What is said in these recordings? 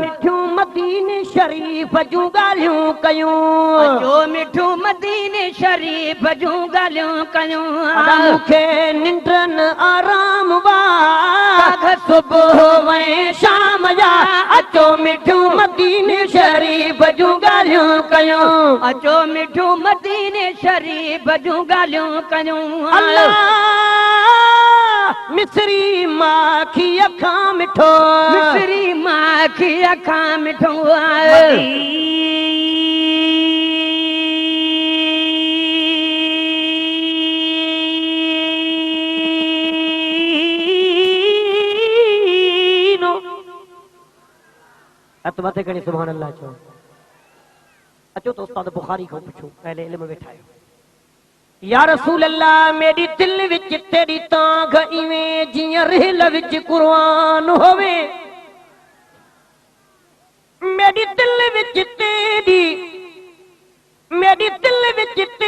मिठू मदीने शरीफ जूं ॻाल्हियूं कयूं जो मिठू मदीने शरीफ जूं ॻाल्हियूं कयूं मूंखे निंड न आराम वाग सुबुह ऐं शाम जा अचो मिठू मदीने शरीफ जूं ॻाल्हियूं कयूं अचो मिठू मदीने शरीफ जूं ॻाल्हियूं कयूं अल्लाह मिस्री माखी अखां मिठो मिस्री माखी अखां मिठो मथे खणी सुभान अल्लाह चओ अचो तो उस्ताद बुखारी को पुछो पहले इल्म वेठा आयो या रसूल अल्लाह मेरी दिल विच तेरी तांग इवें जियां रेल विच कुरान होवे मेरी दिल विच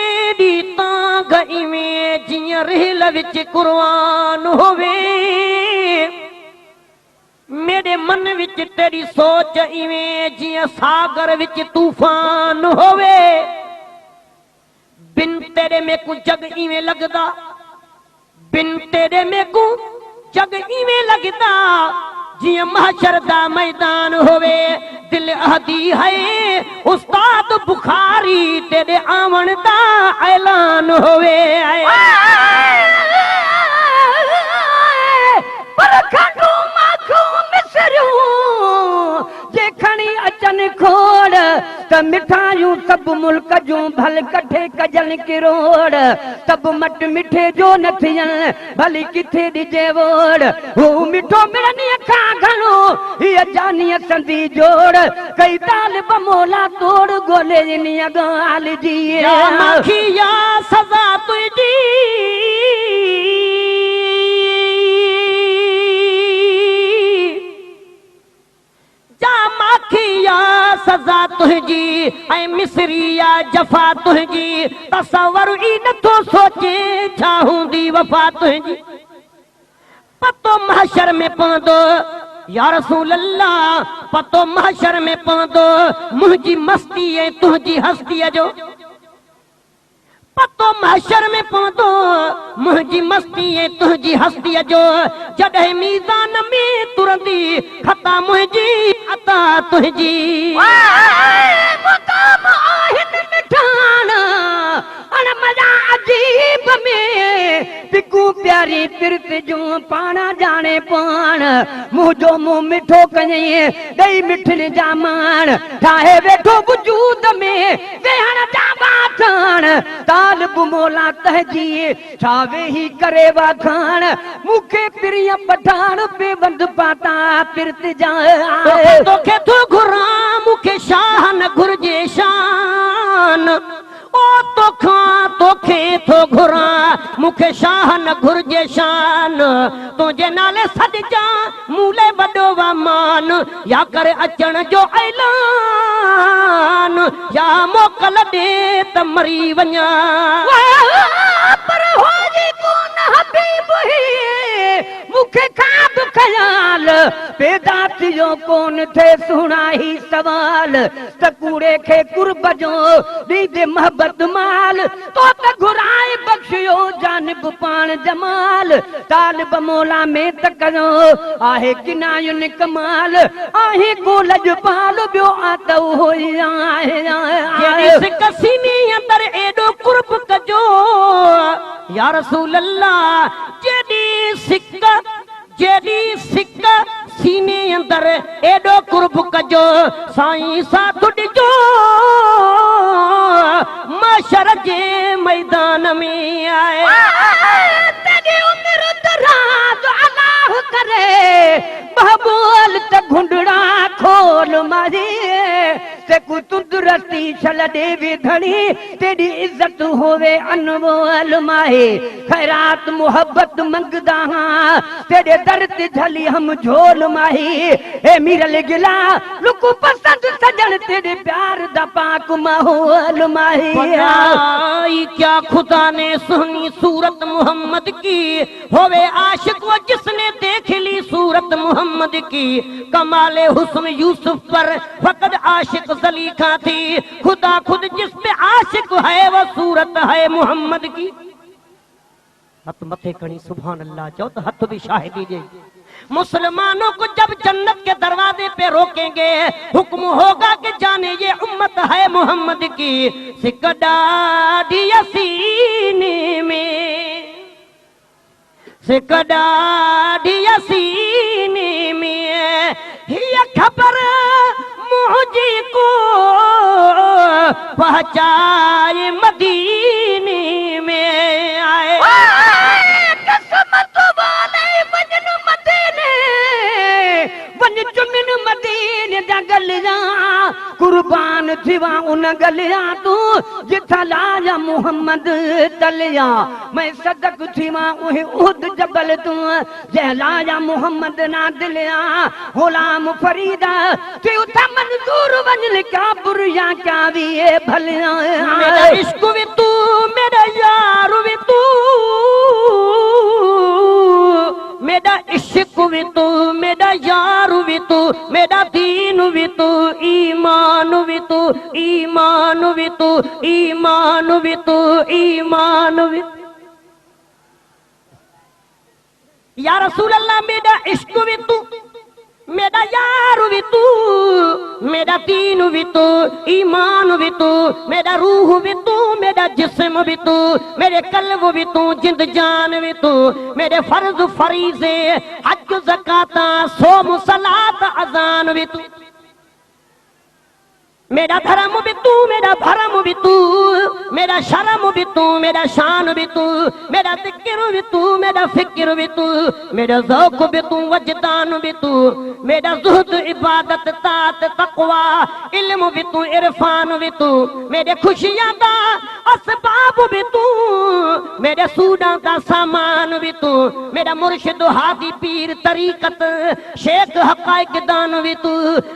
तेरी तांग इवें जियां रेल विच कुरान होवे मेरे मन विच तेरी सोच इवें जियां सागर विच तूफान होवे बिन तेरे में को जग इवें लगदा बिन तेरे में को जग इवें लगदा जियां महशर दा मैदान होवे दिल अहदी है उस्ताद बुखारी तेरे आवन दा ऐलान होवे पर खंडू माखू मिसरूं जे खणी अचन खोड़ त मिठायूं सब मुल्क जूं भल कठे कजन किरोड़ सब मट मिठे जो न थियन भली किथे ॾिजे वोड़ हू मिठो मिलनी खां घणो हीअ जानी संदी जोड़ कई तालिब मोला तोड़ गोले नी ॻाल्हि जी माखी या सज़ा तुंहिंजी सज़ा तुझी ऐं मिसरी या जफ़ा तुझी तसवर ई नथो सोचे छा हूंदी वफ़ा तुझी पतो महशर में पवंदो या रसूल अल्लाह पतो महशर में पवंदो मुंहिंजी मस्ती ऐं तुंहिंजी हस्तीअ जो पतो महशर में पवंदो मुंहिंजी मस्ती ऐं तुंहिंजी हस्तीअ जो जॾहिं मीज़ान में तुरंदी खता मुंहिंजी अता तुंहिंजी मुक़ाम आहिनि मिठाण अण मज़ा अजीब में पिकू प्यारी पिरत जूं पाण जाने पाण मुंहिंजो मुंहुं मिठो कयईं ॾेई मिठिन जा माण ठाहे वेठो वजूद में वेहण जा बाठण तालिब मोला तहजी छा वेही करे वाखाण मूंखे प्रिय पठाण बेबंद पाता पिरत जा तोखे थो घुरां मूंखे शाह न घुर्जे शान ओ तोखे थो घुरां मूंखे शाह न घुर्जे शान तुंहिंजे नाले सॾिजां मूले वॾो मान या करे अचण जो ऐलान या मोकल ॾे त मरी वञा पर होजी कोन हबीब ही मूंखे खाब ख्याल पैदा थियो कोन थे सुणा ही सवाल त कूड़े खे कुर्ब जो ॾींदे मोहब्बत माल तो त घुराए बख्शियो जानिब पाण जमाल तालिब मोला में त कयो आहे किनायुन कमाल आहे को लजपाल ॿियो आत होई आहे सीने अंदर एॾो कुर्ब कजो या रसूल अल्लाह जेॾी सिक सीने अंदर एॾो कुर्ब कजो साईं साथ ॾिजो महशर जे मैदान में आए तेरी उम्र दराज अल्लाह करे बहबोल त घुंडड़ा खोल मारी ते को तंदुरुस्ती छल देवी धनी तेरी इज्जत होवे अनमोल माहे खैरात मोहब्बत मंगदा हां तेरे दर ते झली हम झोल माही ए मिरल गिला लुक पसंद सजन तेरे प्यार दा पाक माहौल माही बनाई क्या खुदा ने सुनी सूरत मोहम्मद की होवे आशिक वो जिसने देख ली सूरत मोहम्मद मोहम्मद की। कमाले हुस्न यूसुफ पर फकद आशिक ज़लीखा थी, खुदा खुद जिस पे आशिक है वो सूरत है मोहम्मद की। हथ मथे खड़ी सुभान अल्लाह चो तो हथ भी शाहिदी दे। मुसलमानों को जब जन्नत के दरवाजे पे रोकेंगे, हुक्म होगा कि जाने ये उम्मत है मोहम्मद की। सिकडाडी सीने में, सिकडाडी सीने में, ये खबर मुझे को पहुंचाए मदीने में आए। मदीने जा गलिया कुर्बान थिवा उन गलिया तू जिथा लाया मोहम्मद तलिया। मैं सदक थिवा उहे उहद जबल तू जे लाया मोहम्मद ना दिलिया। गुलाम फरीदा ते उथा मंजूर वंजल क्या बुरिया क्या भी ये भलिया। मेरा इश्क भी तू मेरा यार भी तू, मेरा इश्क भी तू मेरा यार भी तू, मेरा दीन भी तू ईमान भी तू, ईमान भी तू, ईमान भी तू, ईमान भी। या रसूल अल्लाह मेरा इश्क भी तू मेरा यार भी तू, मेरा दीन भी तू ईमान भी तू, मेरा रूह भी तू मेरा जिस्म भी तू, मेरे कल्ब भी तू जिंद जान भी तू, मेरे फर्ज फरीज़े हज ज़कात सोम सलात अज़ान भी तू। मेरा धर्म भी तू मेरा भरम भी तू, मेरा शर्म भी तू मेरा शान भी तू, मेरा जिक्र भी तू मेरा फिक्र भी तू, मेरा ज़ौक़ भी तू वजदान भी तू, मेरा ज़ुहद इबादत तात तक़वा इल्म भी तू इरफान भी तू, मेरे खुशियां दा असबाब भी तू, मेरे सूडा दा सामान भी तू, मेरा मुर्शिद हादी पीर तरीकत शेख हक़ाइक़ दान भी तू।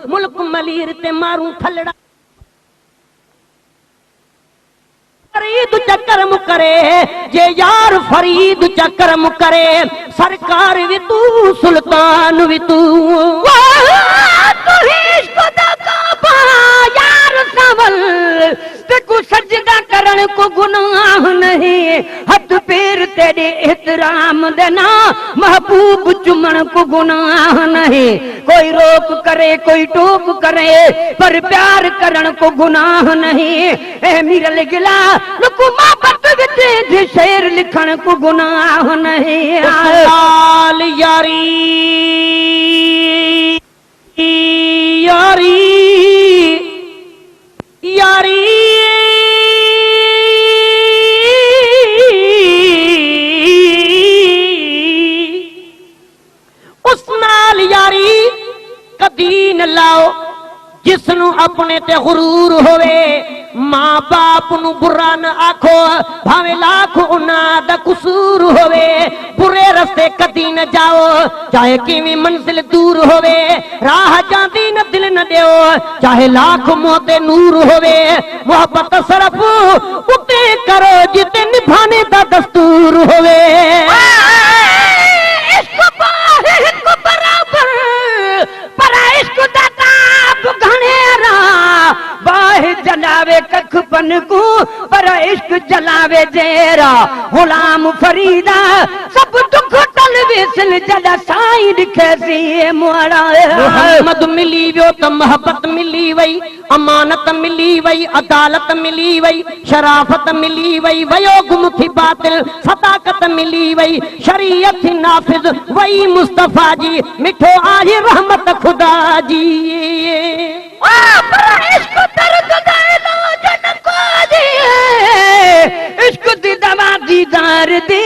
मुल्क मलीर ते मारू थलड़ा फरीद चकरम करे जे यार फरीद चकरम करे, सरकार भी तू सुल्तान भी तू। यार सवल तेको सजदा करण को गुनाह नहीं, हथ पैर तेरे एहतराम देना महबूब चुमन को गुनाह नहीं। कोई रोक करे कोई टोक करे पर प्यार करण को गुनाह नहीं। ए मिरल गिला लुकुमा बत विच शेर लिखण को गुनाह नहीं। लाल यारी यारी यारी उस नाल यारी कदी न लाओ जिसनू अपने ते गुरूर होवे। मां बाप नु बुरा न आखो भावे लाख उन्हां दा कसूर होवे। बुरे रस्ते कदी न जाओ चाहे किवी मंजिल दूर होवे। राह जांदी न दिल न दियो चाहे लाख मोते नूर होवे। मोहब्बत सिर्फ उते करो जिते निभाने दा दस्तूर होवे। इश्क बराबर पर इश्क दा ताप घनेरा बाह जलावे कखपन को पर इश्क जलावे जेरा। गुलाम फरीदा सब दुख टल वेसल जदा साईं दिखे सी मोरा। मोहम्मद मिली वियो त मोहब्बत मिली वई, अमानत मिली वई, अदालत मिली वई, शराफत मिली वई, वयो गुम थी बातिल सदाकत मिली वई, शरीयत थी नाफिज वई मुस्तफा जी, मिठो आई रहमत खुदा जी। इश्क दर्द इश्क दी दवा दीदार दे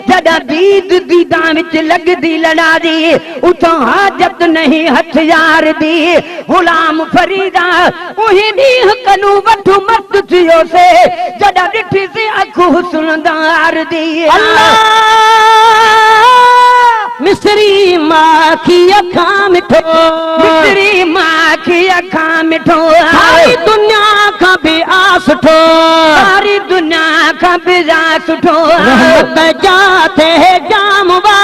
जदा दीद दीदा विच लगदी लड़ा दी उठो हाजत नहीं हथियार दी। गुलाम फरीदा उही दी कनू वठू मत थियो से जदा डिठी से अखु हुस्नदार दी। अल्लाह मिस्री माँ की अखा मिठो, मिस्री माँ की अखा मिठो, सारी दुनिया का भी आस उठो, सारी दुनिया का भी आस उठो। रहमत जाते हैं जामवा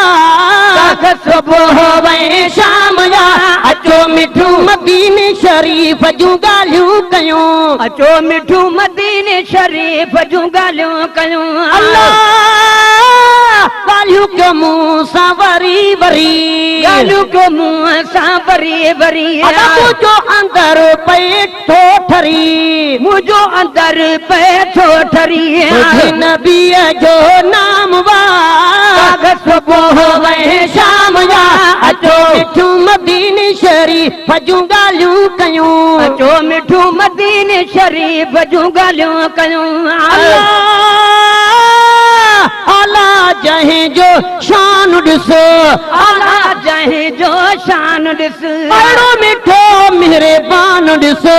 सुबह वैशा अचो मिठू मदीने शरीफ़ जूं ॻाल्हियूं कयूं अचो मिठू मदीने शरीफ़ जूं ॻाल्हियूं कयूं अल्लाह ॻाल्हियूं कयूं मूं सां वरी वरी ॻाल्हियूं कयूं मूं सां वरी वरी मुंहिंजो अंदर पए थो ठरी मुंहिंजो अंदर पए थो ठरी नबीअ जो नाम वाग सुबुह वहे शाम जा अचो मिठू मदीने शरीफ़ जूं ॻाल्हियूं कयूं अचो मिठू मदीने शरीफ़ जूं ॻाल्हियूं कयूं आला जंहिं जो शान ॾिसो आला जंहिं जो शान ॾिस अहिड़ो मिठो मेहरबान ॾिसो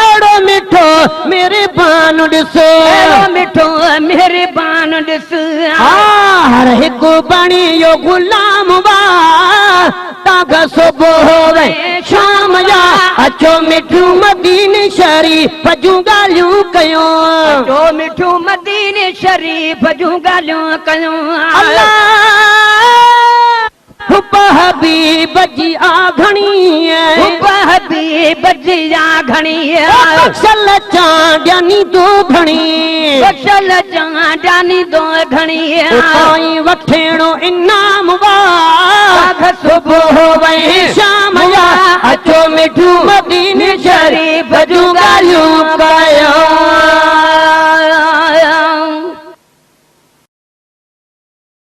अहिड़ो मिठो मेहरबान ॾिसो अहिड़ो मिठो मेहरबान ॾिस हर हिकु बणियो गुलाम बा ताग सुबुह वे शाम जा अचो मिठू मदीने शरीफ़ जूं ॻाल्हियूं कयूं अचो मिठू मदीने शरीफ़ जूं ॻाल्हियूं कयूं अल्लाह हुब हबीब जी आघणी हुब हबीब जी आघणी बख्शल चांडियानी दो घणी बख्शल चांडियानी दो घणी उताई वठेणो इनाम वाग सुबुह वे शाम जा अचो मिठू मदीने शरीफ़